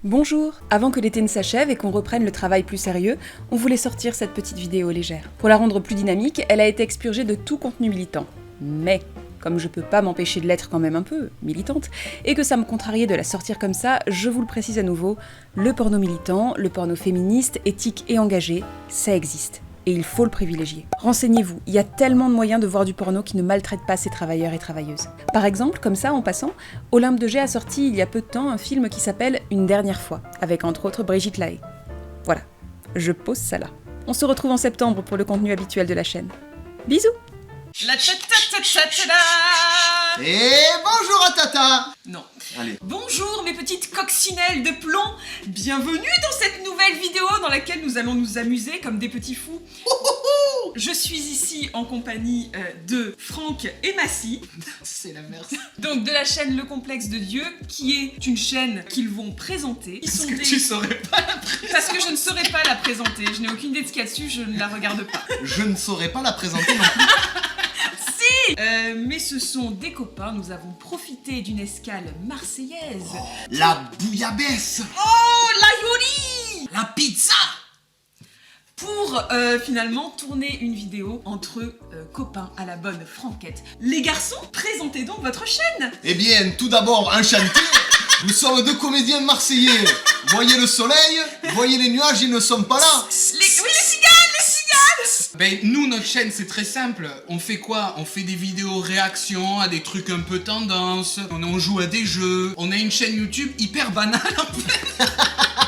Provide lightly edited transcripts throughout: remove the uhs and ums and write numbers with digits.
Bonjour! Avant que l'été ne s'achève et qu'on reprenne le travail plus sérieux, on voulait sortir cette petite vidéo légère. Pour la rendre plus dynamique, elle a été expurgée de tout contenu militant. Mais, comme je peux pas m'empêcher de l'être quand même un peu militante, et que ça me contrariait de la sortir comme ça, je vous le précise à nouveau, le porno militant, le porno féministe, éthique et engagé, ça existe. Et il faut le privilégier. Renseignez-vous, il y a tellement de moyens de voir du porno qui ne maltraite pas ses travailleurs et travailleuses. Par exemple, comme ça, en passant, Olympe de Gers a sorti il y a peu de temps un film qui s'appelle Une dernière fois, avec entre autres Brigitte Lahaie. Voilà, je pose ça là. On se retrouve en septembre pour le contenu habituel de la chaîne. Bisous! La ta-ta-ta-ta-ta-da. Et bonjour à Tata. Non. Allez. Bonjour mes petites coccinelles de plomb. Bienvenue dans cette nouvelle vidéo dans laquelle nous allons nous amuser comme des petits fous. Je suis ici en compagnie de Franck et Massy. C'est la merde. Donc de la chaîne Le Complexe de Dieu, qui est une chaîne qu'ils vont présenter. Parce que tu saurais pas la présenter. Parce que je ne saurais pas la présenter. Je n'ai aucune idée de ce qu'il y a dessus, je ne la regarde pas. Je ne saurais pas la présenter non plus. Mais ce sont des copains, nous avons profité d'une escale marseillaise. Oh, la bouillabaisse. Oh, l'aïoli, la pizza. Pour finalement tourner une vidéo entre copains à la bonne franquette. Les garçons, présentez donc votre chaîne. Eh bien, tout d'abord, enchanté. Nous sommes deux comédiens marseillais. Voyez le soleil, voyez les nuages, ils ne sont pas là. Oui, les cigales. Ben nous, notre chaîne, c'est très simple. On fait quoi? On fait des vidéos réactions à des trucs un peu tendance. On joue à des jeux. On a une chaîne YouTube hyper banale en fait.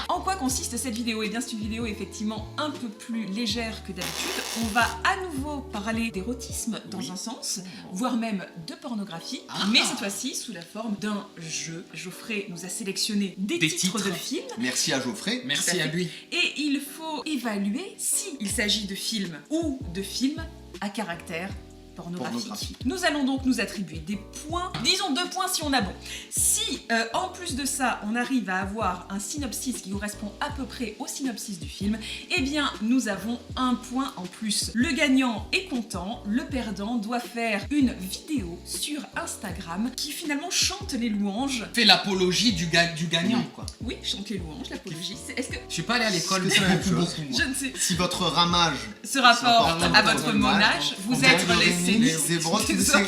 En quoi consiste cette vidéo? Eh bien, c'est une vidéo effectivement un peu plus légère que d'habitude. On va à nouveau parler d'érotisme dans un sens, voire même de pornographie, mais cette fois-ci sous la forme d'un jeu. Geoffrey nous a sélectionné des titres de films. Merci à Geoffrey. Merci à lui. Et il faut évaluer s'il s'agit de films ou de films à caractère pornographique. Nous allons donc nous attribuer des points, disons 2 points si on a bon. Si en plus de ça on arrive à avoir un synopsis qui correspond à peu près au synopsis du film, eh bien nous avons 1 point en plus. Le gagnant est content, le perdant doit faire une vidéo sur Instagram qui finalement chante les louanges. Fait l'apologie du gagnant quoi. Oui, chante les louanges, l'apologie. Est-ce que... Je suis pas allé à l'école, C'est la même chose. Je ne sais. Si votre ramage Ce rapport à votre monage, vous êtes les des grottes de ses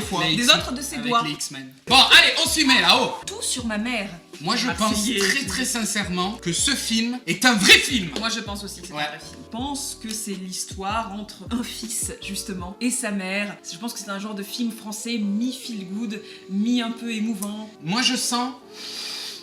foies. Des autres de ses doigts. Les X-Men. Bon, allez, on s'y met là-haut. Tout sur ma mère. Moi, je pense très sincèrement que ce film est un vrai film. Moi, je pense aussi que c'est un vrai film. Je pense que c'est l'histoire entre un fils, justement, et sa mère. Je pense que c'est un genre de film français mi-feel good, mi-un peu émouvant. Moi, je sens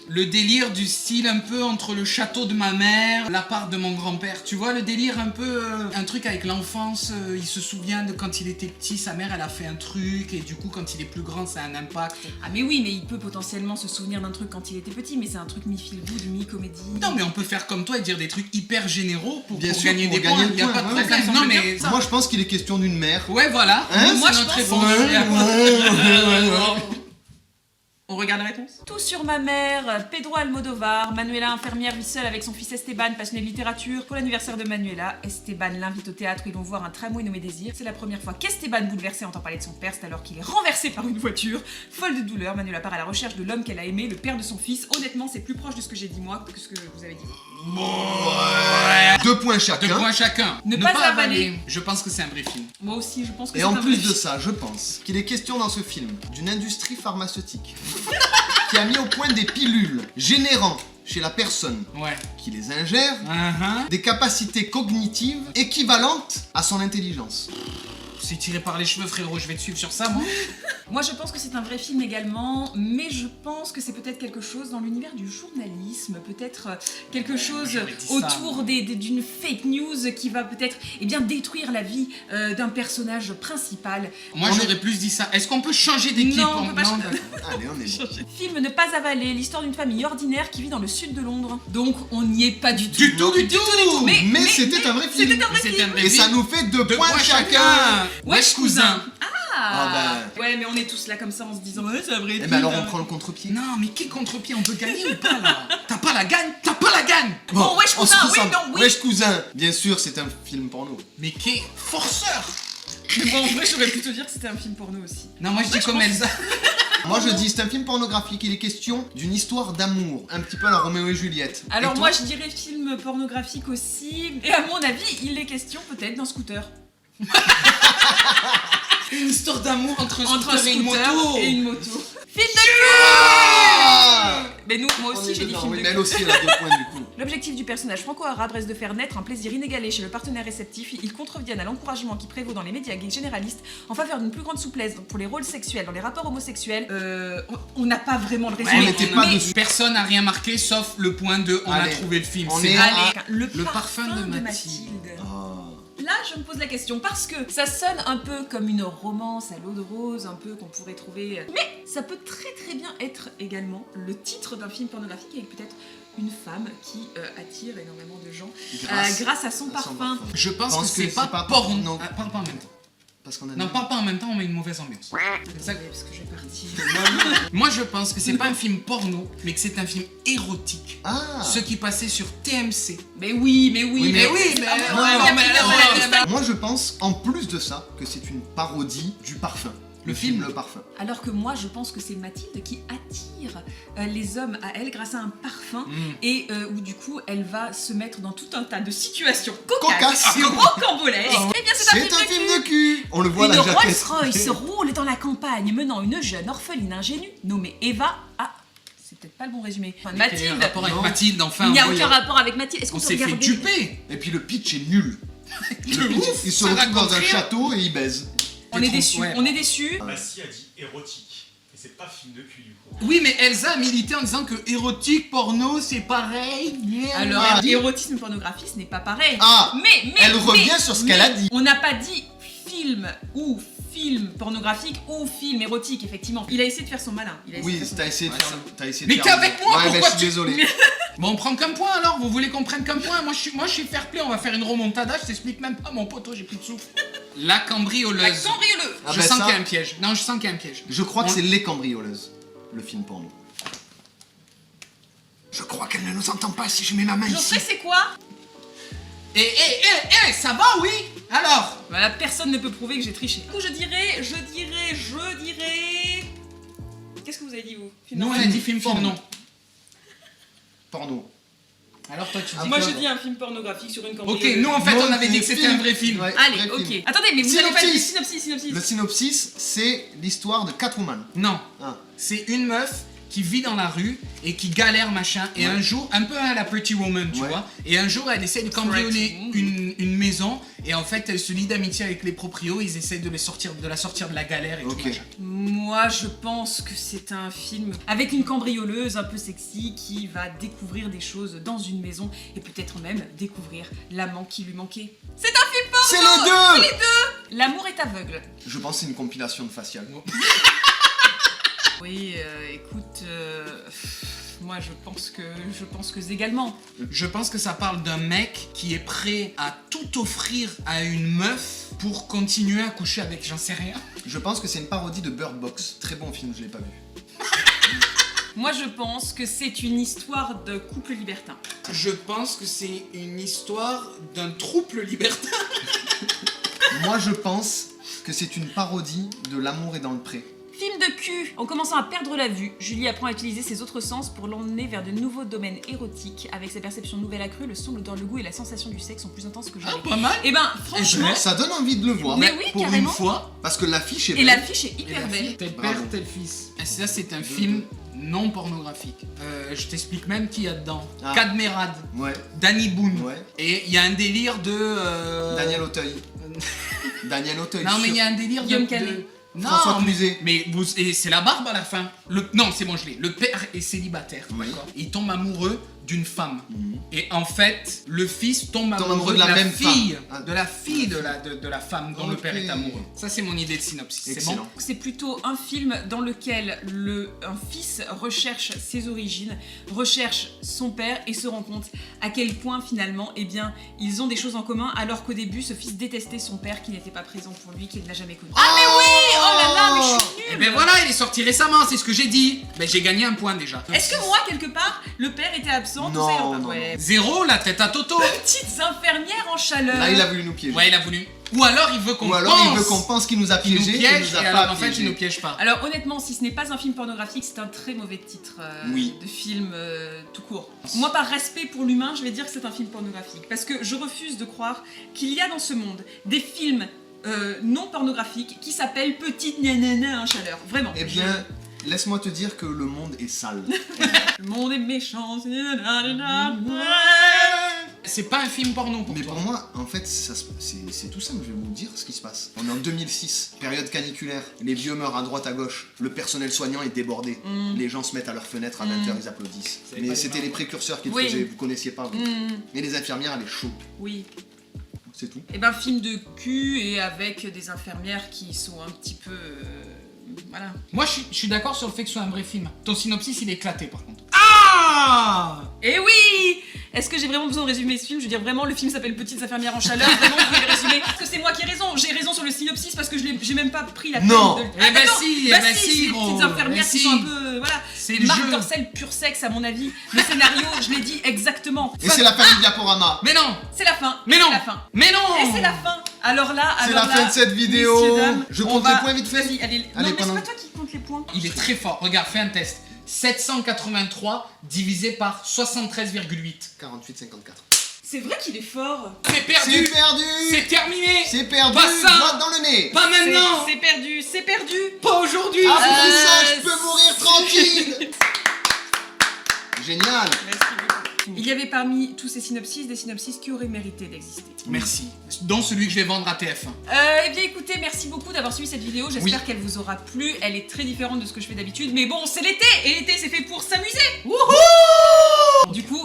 le délire du style un peu entre le château de ma mère, la part de mon grand-père. Tu vois le délire un peu, un truc avec l'enfance, il se souvient de quand il était petit, sa mère elle a fait un truc et du coup quand il est plus grand ça a un impact. Ah mais oui, mais il peut potentiellement se souvenir d'un truc quand il était petit, mais c'est un truc mi-feel good, mi-comédie. Non mais on peut faire comme toi et dire des trucs hyper généraux pour gagner gagner des points, il n'y a pas de problème. Non mais moi je pense qu'il est question d'une mère. Ouais voilà, hein, moi je pense. On regarde la réponse. Tout sur ma mère, Pedro Almodovar, Manuela infirmière vit seule avec son fils Esteban, passionné de littérature. Pour l'anniversaire de Manuela, Esteban l'invite au théâtre, ils vont voir un tramway nommé Désir. C'est la première fois qu'Esteban, bouleversé, entend parler de son père, c'est alors qu'il est renversé par une voiture. Folle de douleur, Manuela part à la recherche de l'homme qu'elle a aimé, le père de son fils. Honnêtement, c'est plus proche de ce que j'ai dit moi que ce que vous avez dit. Ouais. 2 points chacun. 2 points chacun. Ne pas avaler. Je pense que c'est un vrai film. Moi aussi, je pense que Et c'est un en vrai plus film. de ça, je pense qu'il est question dans ce film d'une industrie pharmaceutique qui a mis au point des pilules générant chez la personne qui les ingère des capacités cognitives équivalentes à son intelligence. C'est tiré par les cheveux frérot, je vais te suivre sur ça moi. Moi je pense que c'est un vrai film également, mais je pense que c'est peut-être quelque chose dans l'univers du journalisme, peut-être quelque chose autour d'une fake news qui va peut-être détruire la vie d'un personnage principal. Moi j'aurais plus dit ça. Est-ce qu'on peut changer d'équipe? Non, on peut pas changer. Allez, on est bon. Film Ne pas avaler, l'histoire d'une famille ordinaire qui vit dans le sud de Londres. Donc on n'y est pas du tout. Du tout. Mais c'était un vrai film. C'était un vrai film. Et ça nous fait 2 points chacun. Wesh cousin. Ouais, mais on est tous là comme ça en se disant c'est un vrai film. Eh ben alors on prend le contre-pied. Non, mais quel contre-pied? On peut gagner ou pas là? T'as pas la gagne? T'as pas la gagne? Bon, wesh on se cousin, concentre. oui, non, oui. Wesh cousin, bien sûr c'est un film porno. Mais quel forceur! Bon, en vrai, j'aurais plutôt dire que c'était un film porno aussi. Non, moi je dis comme Elsa. Moi je dis c'est un film pornographique, il est question d'une histoire d'amour, un petit peu à la Roméo et Juliette. Alors Et moi toi je dirais film pornographique aussi. Et à mon avis, il est question peut-être d'un scooter. Une histoire d'amour entre un Entre un scooter et une scooter moto. et une moto. Film de cul. Mais nous, moi On aussi est j'ai dit dedans, film oui, de mais cul. elle aussi elle a 2 points du coup. L'objectif du personnage franco-arabe reste de faire naître un plaisir inégalé chez le partenaire réceptif. Ils contreviennent à l'encouragement qui prévaut dans les médias gays généralistes en faveur d'une plus grande souplesse pour les rôles sexuels dans les rapports homosexuels. On n'a pas vraiment le résumé. Ouais, mais t'es pas dessus. Personne n'a rien marqué sauf le point de on a Allez, trouvé le film. on C'est est- Allez, Ah, le le parfum parfum de de Mathilde. Oh. Là, je me pose la question parce que ça sonne un peu comme une romance à l'eau de rose, un peu qu'on pourrait trouver. Mais ça peut très bien être également le titre d'un film pornographique avec peut-être une femme qui attire énormément de gens grâce à son parfum. Je pense Pense que c'est que pas c'est pas porno. porno. Ah, parle pas en même temps. Parce qu'on a Non, parle pas en même temps, on met une mauvaise ambiance. C'est ça que- Parce que je vais partir. Moi je pense que c'est pas un film porno, mais que c'est un film érotique. Ah. Ce qui passait sur TMC. Mais oui, mais Oui, mais- c'est pas vrai. Non, Il y a non, plus mais de non, réalisme. Moi je pense en plus de ça que c'est une parodie du parfum. Le film Le Parfum. Alors que moi, je pense que c'est Mathilde qui attire les hommes à elle grâce à un parfum et où du coup, elle va se mettre dans tout un tas de situations cocasses et rocambolesques. Eh bien, c'est un film de cul. de cul. On le voit Une la jaquette. Rolls-Royce roule dans la campagne, menant une jeune orpheline ingénue nommée Eva. Ah, c'est peut-être pas le bon résumé. Enfin, Quel est Mathilde. le rapport avec Non. Mathilde, enfin. Il n'y a voyons. aucun rapport avec Mathilde. Est-ce qu'on On peut s'est fait regarder duper. Et puis le pitch est nul. De Le pitch, ouf, il se ça retrouve dans raconte un rien. château et il baise. On est déçus. Ouais. On est déçus. Bassi a dit érotique. Et c'est pas film de cul du coup. Oui, mais Elsa a milité en disant que érotique, porno, c'est pareil. Alors, Ah. érotisme pornographie, ce n'est pas pareil. Ah. Mais Elle revient sur ce qu'elle a dit. On n'a pas dit film ou film pornographique ou film érotique, effectivement. Il a essayé de faire son malin. Il a essayé Oui, de faire t'as essayé de Ouais, faire ça- le. T'as essayé Mais de t'es faire avec le- moi, Ouais, pourquoi mais je suis tu- désolé. Bon, on prend qu'un point alors. Vous voulez qu'on prenne qu'un point? Moi, je suis fair play. On va faire une remontada. Je t'explique même pas, mon poteau. J'ai plus de souffle. La cambrioleuse. La cambrioleuse. Ah Je ben sens ça- qu'il y a un piège. Non, je sens qu'il y a un piège. Je crois que On- c'est Les Cambrioleuses, le film porno. Je crois qu'elle ne nous entend pas si je mets ma main ici. Geoffrey, c'est quoi? Ça va, oui? Alors? Voilà, personne ne peut prouver que j'ai triché. Du coup, je dirais... Qu'est-ce que vous avez dit, vous? Film Nous, on a porno. dit film porno. Porno. Alors, toi, tu dis Moi, quoi? je dis un film pornographique sur une Ok, cambrioleuse. nous, en fait, Non, on avait dit que c'est c'était un vrai film. Ouais, Allez, vrai ok. film. Attendez, mais vous n'avez pas dit Synopsis. synopsis. Le synopsis, c'est l'histoire de Catwoman. Non. Ah. C'est une meuf qui vit dans la rue et qui galère machin et un jour un peu à la Pretty Woman tu Ouais. vois et un jour elle essaie de cambrioler une maison et en fait elle se lie d'amitié avec les proprios, ils essaient de la sortir de la galère et Ok. tout machin. Moi, je pense que c'est un film avec une cambrioleuse un peu sexy qui va découvrir des choses dans une maison et peut-être même découvrir l'amant qui lui manquait. C'est un film porno. C'est les deux. L'amour est aveugle. Je pense que c'est une compilation de facial. Oui, écoute, moi je pense que également. Je pense que ça parle d'un mec qui est prêt à tout offrir à une meuf pour continuer à coucher avec, j'en sais rien. Je pense que c'est une parodie de Bird Box. Très bon film, je l'ai pas vu. Moi je pense que c'est une histoire de couple libertin. Je pense que c'est une histoire d'un trouble libertin. Moi, je pense que c'est une parodie de L'amour est dans le pré. Film de cul. En commençant à perdre la vue, Julie apprend à utiliser ses autres sens pour l'emmener vers de nouveaux domaines érotiques. Avec ses perceptions nouvelles accrues, le son, l'odeur, le goût et la sensation du sexe sont plus intenses que jamais. Ah, pas mal. Et ben franchement, Ça donne envie de le voir. Mais oui, pour carrément. une fois, parce que l'affiche est et belle. l'affiche est Et hyper la belle. fille, tel Bravo. père, tel fils. Et ça, c'est un film non pornographique. Je t'explique même qui y a dedans. Ah. Cadmerade, Ouais, Danny Boone. ouais. Et il y a un délire de... Daniel Auteuil. Daniel Auteuil. Non, mais il y sûr. a un délire Guillaume de... Canet. Non, François mais- Cluzet. Mais et c'est la barbe à la fin. Non, c'est bon, je l'ai. Le père est célibataire. Oui. D'accord. Il tombe amoureux d'une femme. Mhm. Et en fait, le fils tombe amoureux de la même fille. femme. Ah. De la fille de la femme dont le père est Ok. amoureux. Ça, c'est mon idée de synopsis. C'est bon? Excellent. C'est plutôt un film dans lequel un fils recherche ses origines, recherche son père et se rend compte à quel point finalement, eh bien, ils ont des choses en commun alors qu'au début, ce fils détestait son père qui n'était pas présent pour lui, qu'il n'a jamais connu. Ah mais oui! Oh là là, mais je suis Et nulle! ben voilà, il est sorti récemment, c'est ce que j'ai dit. Ben j'ai gagné un point déjà. Est-ce que moi, quelque part, le père était absent? tout Non, ça, non, ouais. Zéro, la tête à Toto. Petites infirmières en chaleur. Là, il a voulu nous piéger. Ouais, il a voulu. Ou alors il veut qu'on pense. Ou alors il veut qu'on pense qu'il nous a qu'il nous piégés, piège, qu'il nous a et pas alors en fait piégés. il nous piège pas. Alors honnêtement, si ce n'est pas un film pornographique, c'est un très mauvais titre de film tout court. Moi, par respect pour l'humain, je vais dire que c'est un film pornographique. Parce que je refuse de croire qu'il y a dans ce monde des films non pornographiques qui s'appellent Petite Nanana en chaleur. Vraiment. Eh bien, laisse-moi te dire que le monde est sale. Le monde est méchant. C'est pas un film porno pour Mais toi. pour moi, en fait, c'est tout simple, je vais vous dire ce qui se passe. On est en 2006, période caniculaire, les vieux meurent à droite à gauche, le personnel soignant est débordé, les gens se mettent à leurs fenêtres à 20h, ils applaudissent. Mais c'était les précurseurs qui le faisaient, vous connaissiez pas. Et les infirmières, elle est chaude. Oui. C'est tout. Et ben film de cul et avec des infirmières qui sont un petit peu... voilà. Moi je suis d'accord sur le fait que ce soit un vrai film. Ton synopsis il est éclaté par contre. Ah! Et oui! Est-ce que j'ai vraiment besoin de résumer ce film? Je veux dire, vraiment, le film s'appelle Petites infirmières en chaleur. Vraiment, vous pouvez le résumer. Parce que c'est moi qui ai raison. J'ai raison sur le synopsis parce que j'ai même pas pris la peine Non. de... Eh ben d'accord. si, Bah eh ben si, si, c'est des gros. petites infirmières Eh qui si. sont un peu... Voilà. C'est le Marc jeu. Dorcel, pur sexe, à mon avis. Le scénario, je l'ai dit exactement. Et c'est la fin du diaporama. Mais non! C'est la fin. Mais non! C'est la fin. Mais non! Et c'est la fin. Alors là, C'est la fin de cette vidéo. messieurs, dames, Je on compte va- les points vite fait. Vas-y, allez. Allez, Non, mais c'est pendant- pas toi qui compte les points. Il est très fort. Regarde, fais un test. 783 divisé par 73,8. 48,54. C'est vrai qu'il est fort. C'est perdu! C'est perdu. C'est terminé! C'est perdu. Pas ça. Droite dans le nez. Pas maintenant! C'est perdu. C'est perdu. Pas aujourd'hui! Ah, pour Euh, ça, je peux mourir tranquille. Génial. Merci beaucoup. Il y avait parmi tous ces synopsis des synopsis qui auraient mérité d'exister. Merci. Dont celui que je vais vendre à TF1. Eh bien écoutez, merci beaucoup d'avoir suivi cette vidéo, j'espère qu'elle vous aura plu, elle est très différente de ce que je fais d'habitude, mais bon, c'est l'été, et l'été c'est fait pour s'amuser. Wouhou! Du coup,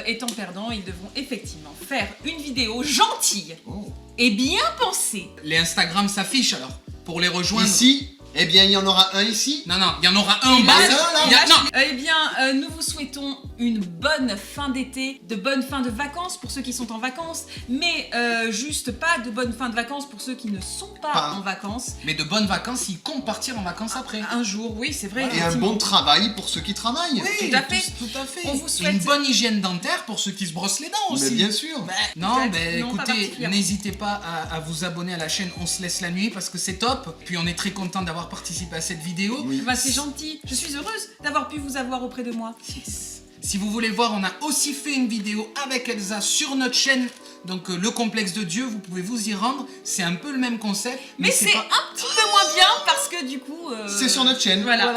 étant perdants, ils devront effectivement faire une vidéo gentille Oh. et bien pensée. Les Instagram s'affichent alors. Pour les rejoindre. Ici, eh bien, il y en aura un ici. Non, non, il y en aura un en bas. là, là, Il y a- là. non, Eh bien, nous vous souhaitons une bonne fin d'été, de bonnes fins de vacances pour ceux qui sont en vacances, mais juste pas de bonnes fins de vacances pour ceux qui ne sont pas en vacances. mais de bonnes vacances, ils comptent partir en vacances après. Un jour, oui, c'est vrai. Et un effectivement. bon travail pour ceux qui travaillent. Oui, tout à fait. Tout à fait. On vous Et souhaite- une bonne hygiène dentaire pour ceux qui se brossent les dents Mais aussi. bien sûr. Non, Peut-être, non, pas écoutez, particulièrement. n'hésitez pas à vous abonner à la chaîne On se laisse la nuit parce que c'est top. Puis on est très content d'avoir participé à cette vidéo. Oui. Bah, c'est gentil, je suis heureuse d'avoir pu vous avoir auprès de moi. Si vous voulez voir, on a aussi fait une vidéo avec Elsa sur notre chaîne. Donc le complexe de Dieu, vous pouvez vous y rendre. C'est un peu le même concept. Mais c'est pas... un petit peu moins bien parce que du coup... C'est sur notre chaîne. Voilà.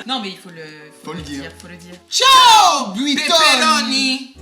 Non mais il faut le Faut le dire. Faut le dire. Ciao, Buiton. Pepperoni.